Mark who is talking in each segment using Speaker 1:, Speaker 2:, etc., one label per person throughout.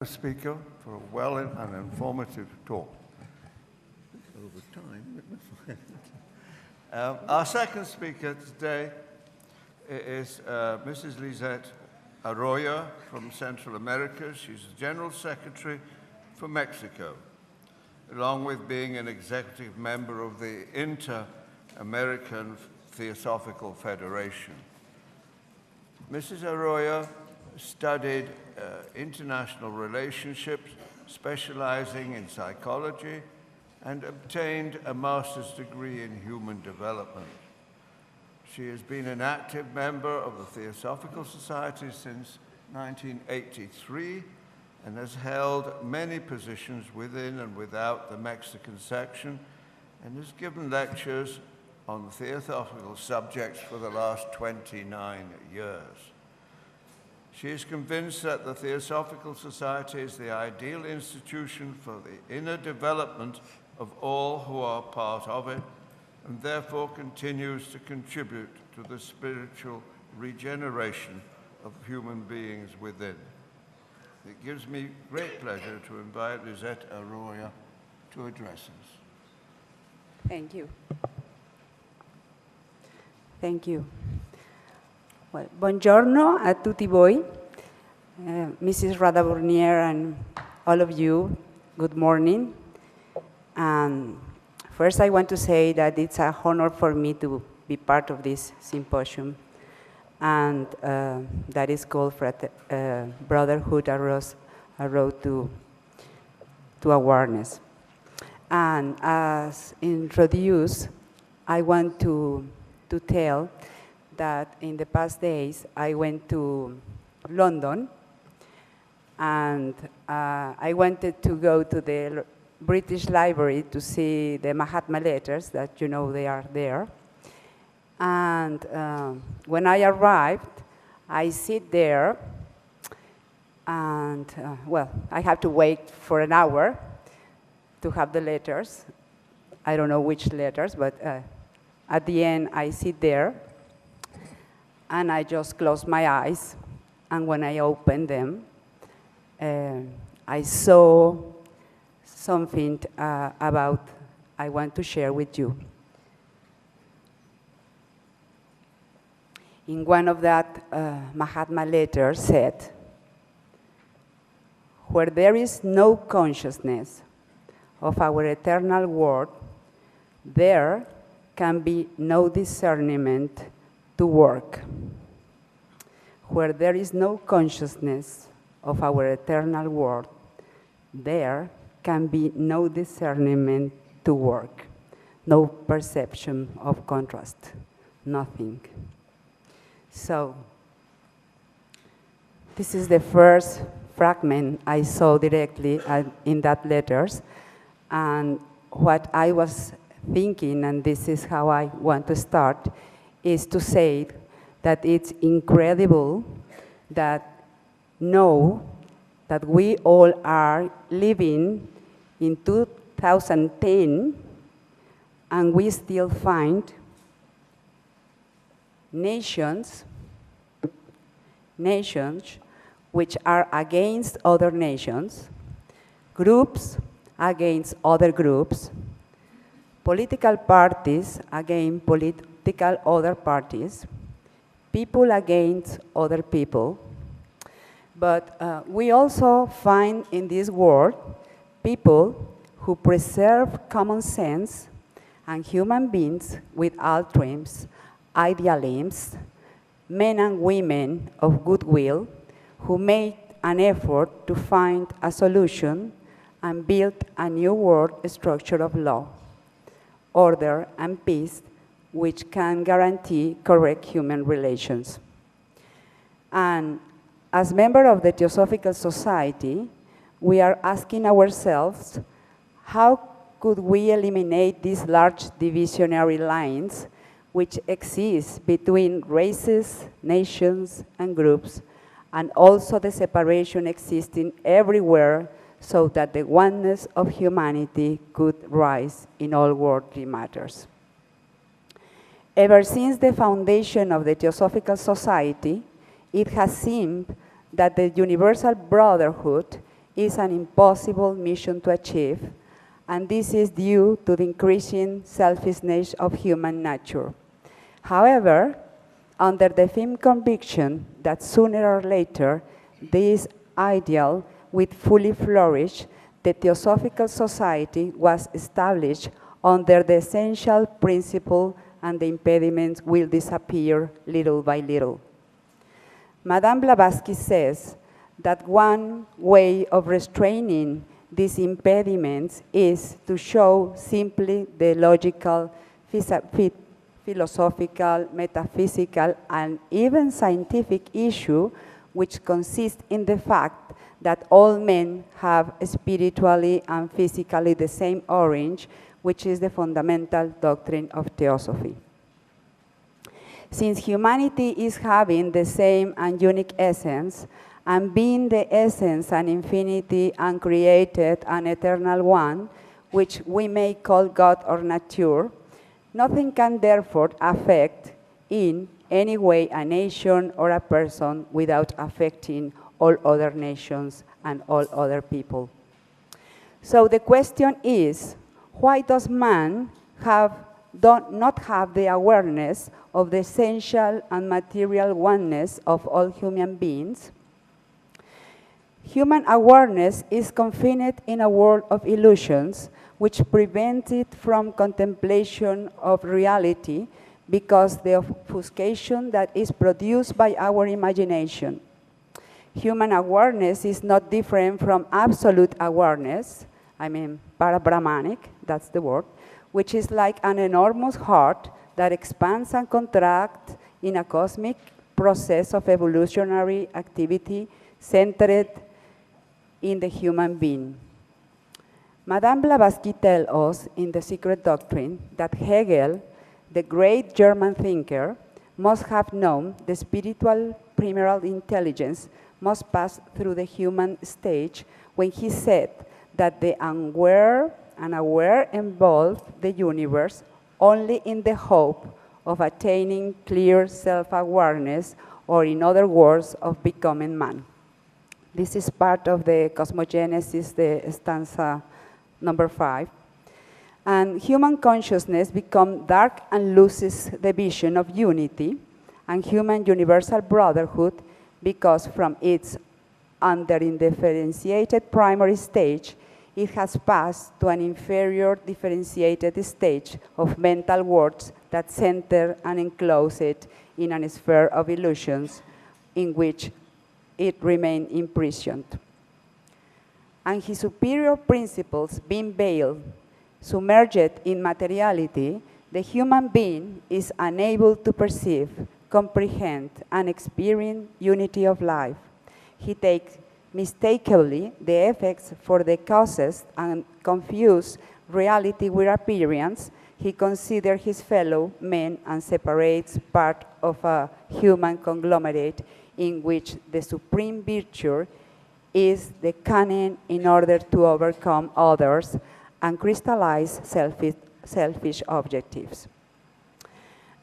Speaker 1: The speaker for a well and informative talk. Over time. Our second speaker today is Mrs. Lissette Arroyo from Central America. She's the General Secretary for Mexico, along with being an executive member of the Inter-American Theosophical Federation. Mrs. Arroyo studied international relationships, specializing in psychology, and obtained a master's degree in human development. She has been an active member of the Theosophical Society since 1983 and has held many positions within and without the Mexican section, and has given lectures on theosophical subjects for the last 29 years. She is convinced that the Theosophical Society is the ideal institution for the inner development of all who are part of it, and therefore continues to contribute to the spiritual regeneration of human beings within. It gives me great pleasure to invite Lissette Arroyo to address us.
Speaker 2: Thank you. Thank you. Well, buongiorno a tutti voi, Mrs. Rada Bournier and all of you, good morning. And first I want to say that it's an honor for me to be part of this symposium, and that is called Brotherhood Arose, A Road to Awareness. And as introduced, I want to tell that in the past days, I went to London, and I wanted to go to the British Library to see the Mahatma letters that you know they are there. And when I arrived, I sit there, and well, I have to wait for an hour to have the letters. I don't know which letters, but at the end, I sit there, and I just closed my eyes, and when I opened them, I saw something about I want to share with you. In one of that Mahatma letters said, "Where there is no consciousness of our eternal world, there can be no discernment to work. Where there is no consciousness of our eternal world, there can be no discernment to work, no perception of contrast, nothing." So, this is the first fragment I saw directly in that letters, and what I was thinking, and this is how I want to start, is to say that it's incredible that we all are living in 2010, and we still find nations which are against other nations, groups against other groups, political parties against political other parties, people against other people. But we also find in this world people who preserve common sense and human beings with all dreams, idealisms, men and women of goodwill who made an effort to find a solution and build a new world structure of law, order, and peace, which can guarantee correct human relations. And as members of the Theosophical Society, we are asking ourselves, how could we eliminate these large divisionary lines which exist between races, nations, and groups, and also the separation existing everywhere, so that the oneness of humanity could rise in all worldly matters? Ever since the foundation of the Theosophical Society, it has seemed that the universal brotherhood is an impossible mission to achieve, and this is due to the increasing selfishness of human nature. However, under the firm conviction that sooner or later this ideal will fully flourish, the Theosophical Society was established under the essential principle, and the impediments will disappear little by little. Madame Blavatsky says that one way of restraining these impediments is to show simply the logical, philosophical, metaphysical, and even scientific issue, which consists in the fact that all men have spiritually and physically the same origin, which is the fundamental doctrine of theosophy. Since humanity is having the same and unique essence, and being the essence and infinity uncreated and eternal one, which we may call God or nature, nothing can therefore affect in any way a nation or a person without affecting all other nations and all other people. So the question is, why does man not have the awareness of the essential and material oneness of all human beings? Human awareness is confined in a world of illusions which prevent it from contemplation of reality because the obfuscation that is produced by our imagination. Human awareness is not different from absolute awareness, para-Brahmanic, that's the word, which is like an enormous heart that expands and contracts in a cosmic process of evolutionary activity centered in the human being. Madame Blavatsky tells us in The Secret Doctrine that Hegel, the great German thinker, must have known the spiritual primal intelligence must pass through the human stage when he said that the unaware involve the universe only in the hope of attaining clear self-awareness, or in other words, of becoming man. This is part of the Cosmogenesis, the stanza number 5. And human consciousness becomes dark and loses the vision of unity and human universal brotherhood, because from its under-indifferentiated primary stage, it has passed to an inferior differentiated stage of mental worlds that center and enclose it in a sphere of illusions in which it remains imprisoned. And his superior principles being veiled, submerged in materiality, the human being is unable to perceive, comprehend, and experience unity of life. He takes mistakenly the effects for the causes and confuse reality with appearance. He considers his fellow men and separates part of a human conglomerate in which the supreme virtue is the cunning in order to overcome others and crystallize selfish objectives.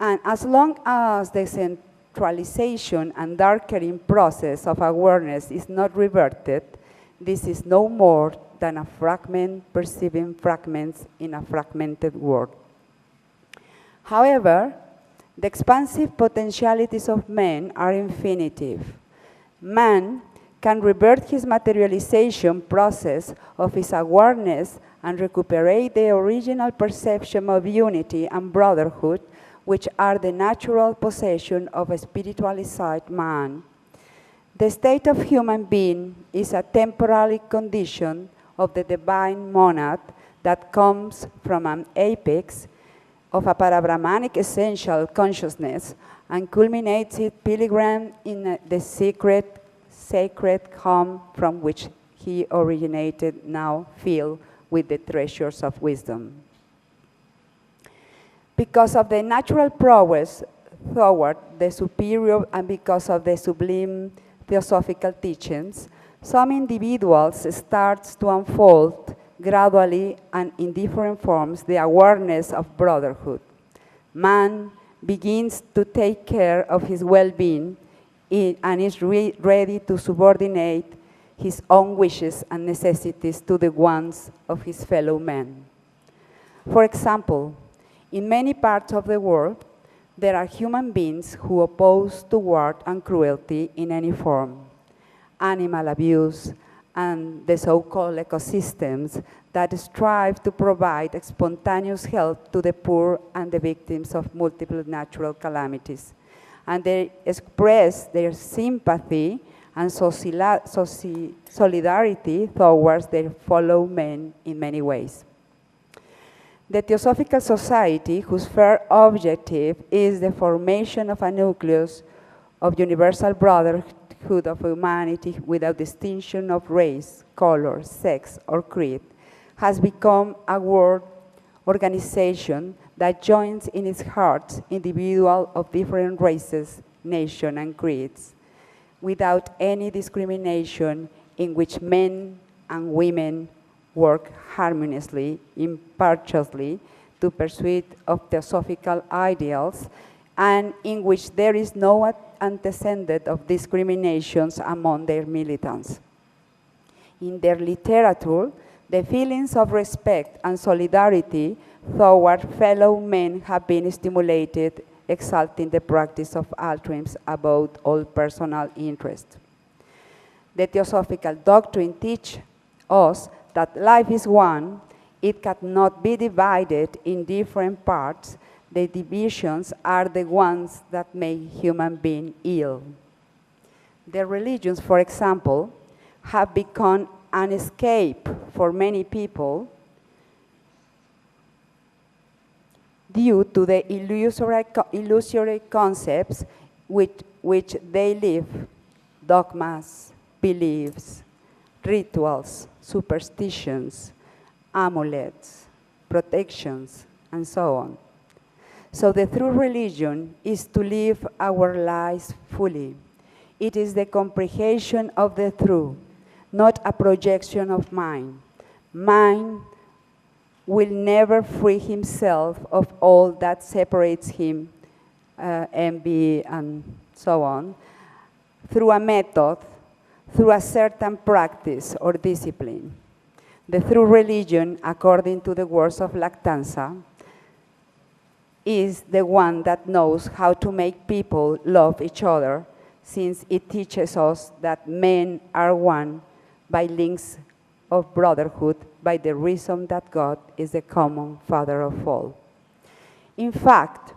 Speaker 2: And as long as the centralization and darkening process of awareness is not reverted, this is no more than a fragment perceiving fragments in a fragmented world. However, the expansive potentialities of man are infinitive. Man can revert his materialization process of his awareness and recuperate the original perception of unity and brotherhood, which are the natural possession of a spiritualized man. The state of human being is a temporary condition of the divine monad that comes from an apex of a para-Brahmanic essential consciousness and culminates its pilgrim in the sacred home from which he originated, now filled with the treasures of wisdom. Because of the natural progress toward the superior and because of the sublime theosophical teachings, some individuals start to unfold gradually and in different forms the awareness of brotherhood. Man begins to take care of his well-being and is ready to subordinate his own wishes and necessities to the ones of his fellow men. For example, in many parts of the world, there are human beings who oppose to war and cruelty in any form, animal abuse, and the so-called ecosystems that strive to provide spontaneous help to the poor and the victims of multiple natural calamities. And they express their sympathy and solidarity towards their fellow men in many ways. The Theosophical Society, whose fair objective is the formation of a nucleus of universal brotherhood of humanity without distinction of race, color, sex, or creed, has become a world organization that joins in its heart individuals of different races, nations, and creeds, without any discrimination, in which men and women work harmoniously, impartially, to pursuit of theosophical ideals, and in which there is no antecedent of discriminations among their militants. In their literature, the feelings of respect and solidarity toward fellow men have been stimulated, exalting the practice of altruism above all personal interest. The theosophical doctrine teaches us that life is one, it cannot be divided in different parts. The divisions are the ones that make human being ill. The religions, for example, have become an escape for many people due to the illusory concepts with which they live, dogmas, beliefs, rituals, superstitions, amulets, protections, and so on. So the true religion is to live our lives fully. It is the comprehension of the truth, not a projection of mind. Mind will never free himself of all that separates him, envy, and so on, through a method, through a certain practice or discipline. The true religion, according to the words of Lactanza, is the one that knows how to make people love each other, since it teaches us that men are one by links of brotherhood, by the reason that God is the common Father of all. In fact,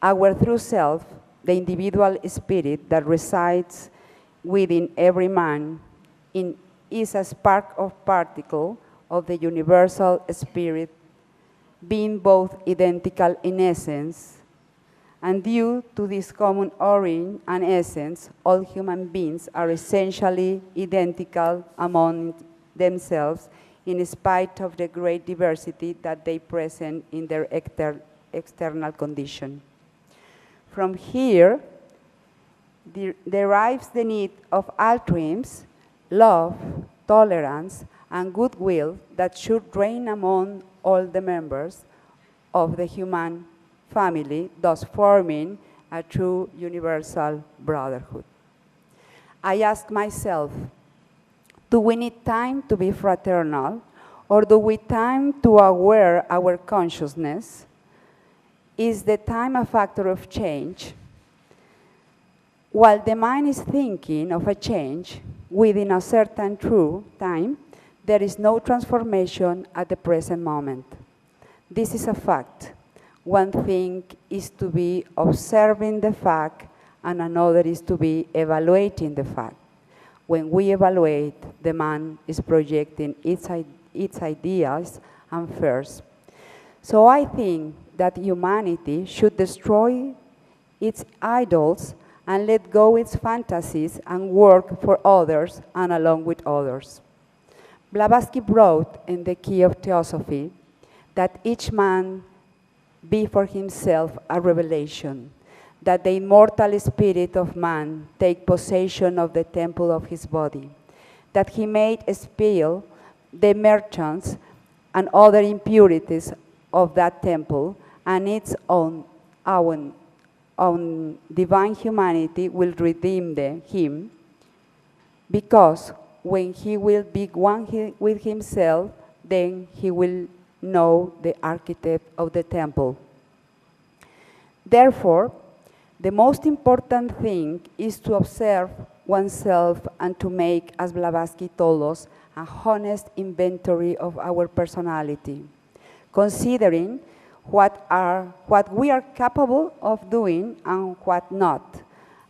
Speaker 2: our true self, the individual spirit that resides within every man, is a spark of particle of the universal spirit, being both identical in essence, and due to this common origin and essence, all human beings are essentially identical among themselves, in spite of the great diversity that they present in their external condition. From here derives the need of altruism, love, tolerance, and goodwill that should reign among all the members of the human family, thus forming a true universal brotherhood. I ask myself, do we need time to be fraternal, or do we time to aware our consciousness? Is the time a factor of change? While the mind is thinking of a change within a certain true time, there is no transformation at the present moment. This is a fact. One thing is to be observing the fact, and another is to be evaluating the fact. When we evaluate, the man is projecting its ideas and fears. So I think that humanity should destroy its idols and let go its fantasies and work for others and along with others. Blavatsky wrote in The Key of Theosophy that each man be for himself a revelation, that the immortal spirit of man take possession of the temple of his body, that he may expel the merchants and other impurities of that temple, and its own divine humanity will redeem him, because when he will be one with himself, then he will know the architect of the temple. Therefore, the most important thing is to observe oneself and to make, as Blavatsky told us, a honest inventory of our personality, considering what we are capable of doing and what not.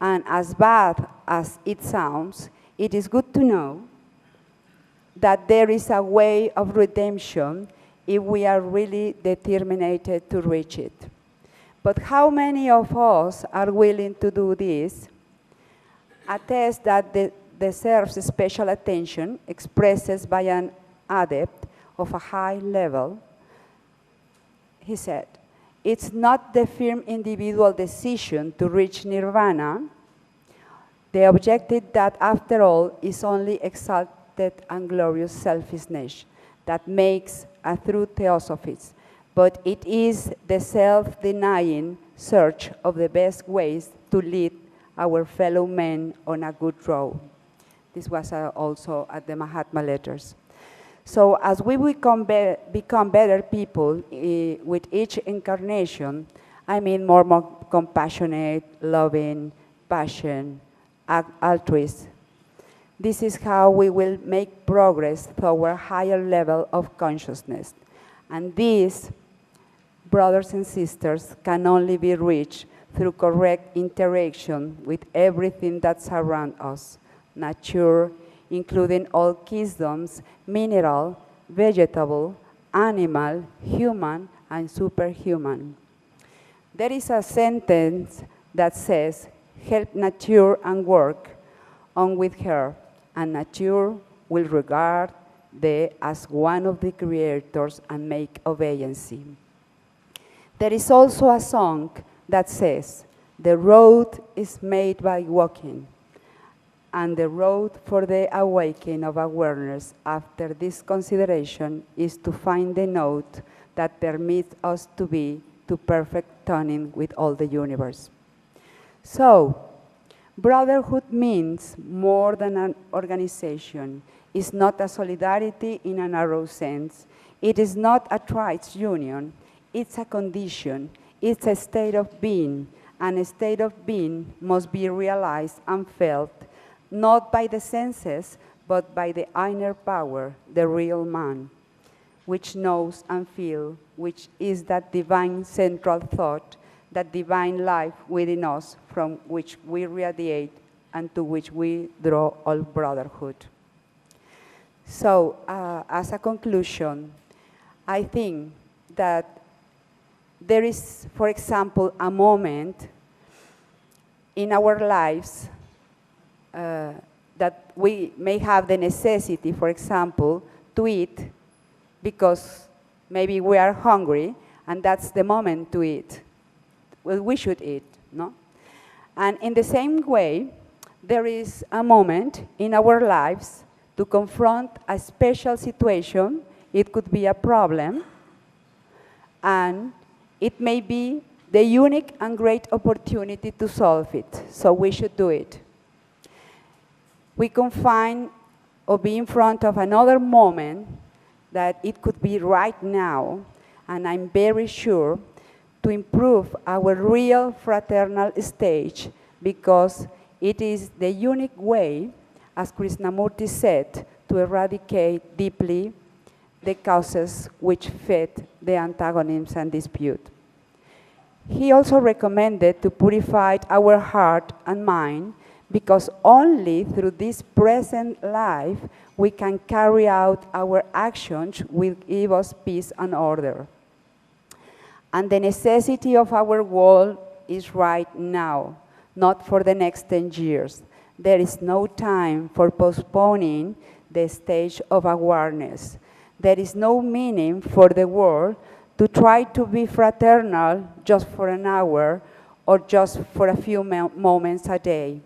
Speaker 2: And as bad as it sounds, it is good to know that there is a way of redemption if we are really determined to reach it. But how many of us are willing to do this? A test that deserves special attention, expressed by an adept of a high level. He said, it's not the firm individual decision to reach nirvana. The objective that, after all, is only exalted and glorious selfishness that makes a true theosophist, but it is the self-denying search of the best ways to lead our fellow men on a good road. This was also at the Mahatma Letters. So as we become better people with each incarnation, I mean more compassionate, loving, passion, altruist. This is how we will make progress toward a higher level of consciousness. And this, brothers and sisters, can only be reached through correct interaction with everything that surrounds us, nature, including all kingdoms, mineral, vegetable, animal, human, and superhuman. There is a sentence that says, help nature and work on with her, and nature will regard thee as one of the creators and make obedience. There is also a song that says, the road is made by walking, and the road for the awakening of awareness after this consideration is to find the note that permits us to be to perfect tuning with all the universe. So, brotherhood means more than an organization. It's not a solidarity in a narrow sense. It is not a tribes union. It's a condition. It's a state of being. And a state of being must be realized and felt, not by the senses, but by the inner power, the real man, which knows and feels, which is that divine central thought, that divine life within us from which we radiate and to which we draw all brotherhood. So, as a conclusion, I think that there is, for example, a moment in our lives that we may have the necessity, for example, to eat because maybe we are hungry, and that's the moment to eat. Well, we should eat, no? And in the same way, there is a moment in our lives to confront a special situation. It could be a problem, and it may be the unique and great opportunity to solve it, so we should do it. We can find or be in front of another moment that it could be right now, and I'm very sure to improve our real fraternal stage, because it is the unique way, as Krishnamurti said, to eradicate deeply the causes which fed the antagonisms and dispute. He also recommended to purify our heart and mind, because only through this present life we can carry out our actions which give us peace and order. And the necessity of our world is right now, not for the next 10 years. There is no time for postponing the stage of awareness. There is no meaning for the world to try to be fraternal just for an hour or just for a few moments a day.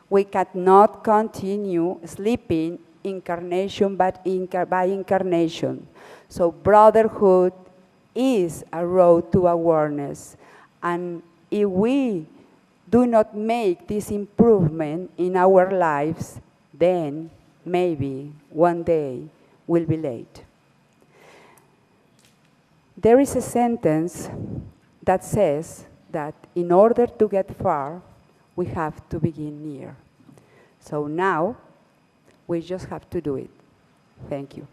Speaker 2: We cannot continue sleeping incarnation by incarnation. So brotherhood is a road to awareness. And if we do not make this improvement in our lives, then maybe, one day, will be late. There is a sentence that says that in order to get far, we have to begin near. So now, we just have to do it. Thank you.